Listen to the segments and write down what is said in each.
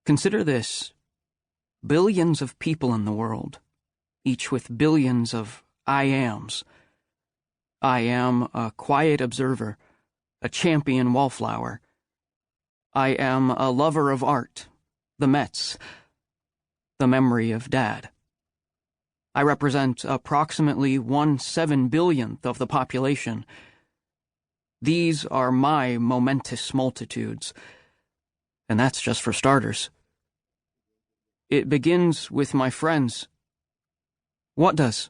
Consider this. Billions of people in the world, each with billions of I ams. I am a quiet observer, a champion wallflower. I am a lover of art, the Mets, the memory of Dad. I represent approximately 1/7 billionth of the population. These are my momentous multitudes, and that's just for starters. It begins with my friends. What does?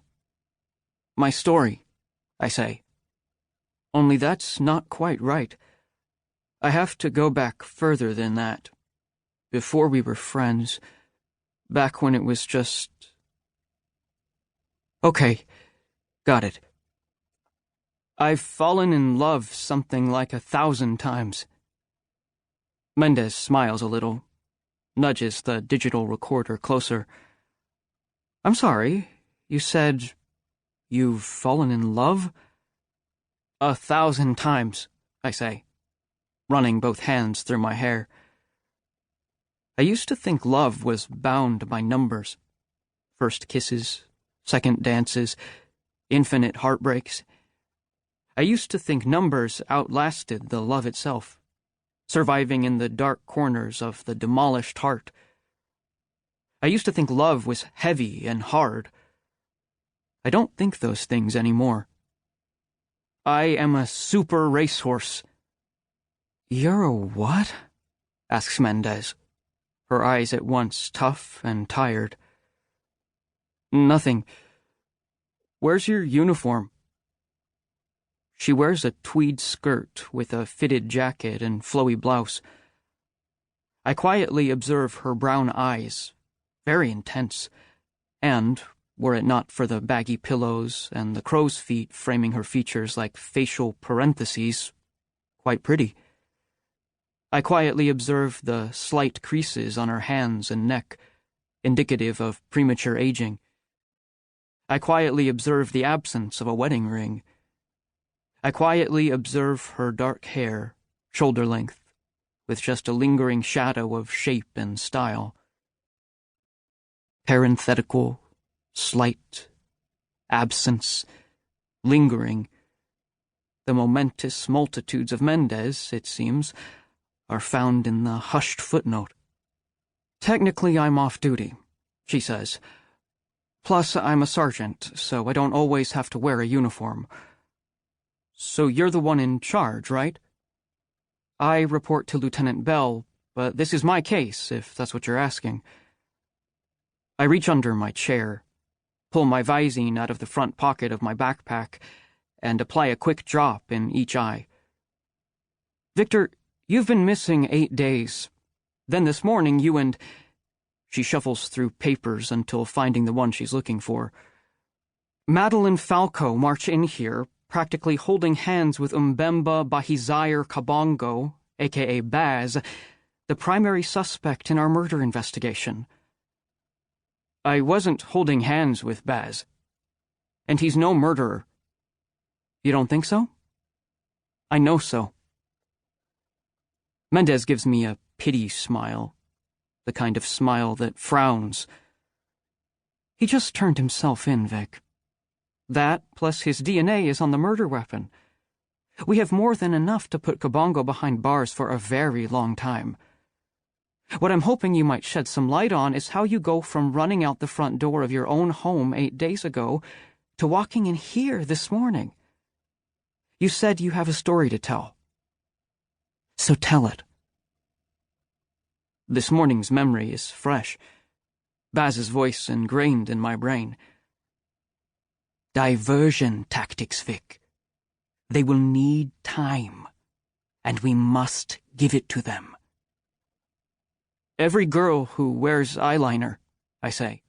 My story, I say. Only that's not quite right. I have to go back further than that. Before we were friends, back when it was just... Okay, got it. I've fallen in love something like 1,000 times. Mendez smiles a little, nudges the digital recorder closer. I'm sorry, you said you've fallen in love? 1,000 times, I say, running both hands through my hair. I used to think love was bound by numbers. First kisses, second dances, infinite heartbreaks. I used to think numbers outlasted the love itself, surviving in the dark corners of the demolished heart. I used to think love was heavy and hard. I don't think those things anymore. I am a super racehorse. You're a what? Asks Mendez, her eyes at once tough and tired. Nothing. Where's your uniform? She wears a tweed skirt with a fitted jacket and flowy blouse. I quietly observe her brown eyes, very intense, and, were it not for the baggy pillows and the crow's feet framing her features like facial parentheses, quite pretty. I quietly observe the slight creases on her hands and neck, indicative of premature aging. I quietly observe the absence of a wedding ring. I quietly observe her dark hair, shoulder length, with just a lingering shadow of shape and style. Parenthetical, slight, absence, lingering. The momentous multitudes of Mendez, it seems, are found in the hushed footnote. Technically, I'm off duty, she says. Plus, I'm a sergeant, so I don't always have to wear a uniform. So you're the one in charge, right? I report to Lieutenant Bell, but this is my case, if that's what you're asking. I reach under my chair, pull my Visine out of the front pocket of my backpack, and apply a quick drop in each eye. Victor, you've been missing 8 days. Then this morning you and... She shuffles through papers until finding the one she's looking for. Madeline Falco march in here, practically holding hands with Mbemba Bahizire Kabongo, a.k.a. Baz, the primary suspect in our murder investigation. I wasn't holding hands with Baz. And he's no murderer. You don't think so? I know so. Mendez gives me a pity smile, the kind of smile that frowns. He just turned himself in, Vic. That, plus his DNA, is on the murder weapon. We have more than enough to put Kabongo behind bars for a very long time. What I'm hoping you might shed some light on is how you go from running out the front door of your own home 8 days ago to walking in here this morning. You said you have a story to tell. So tell it. This morning's memory is fresh. Baz's voice ingrained in my brain. Diversion tactics, Vic. They will need time, and we must give it to them. Every girl who wears eyeliner, I say.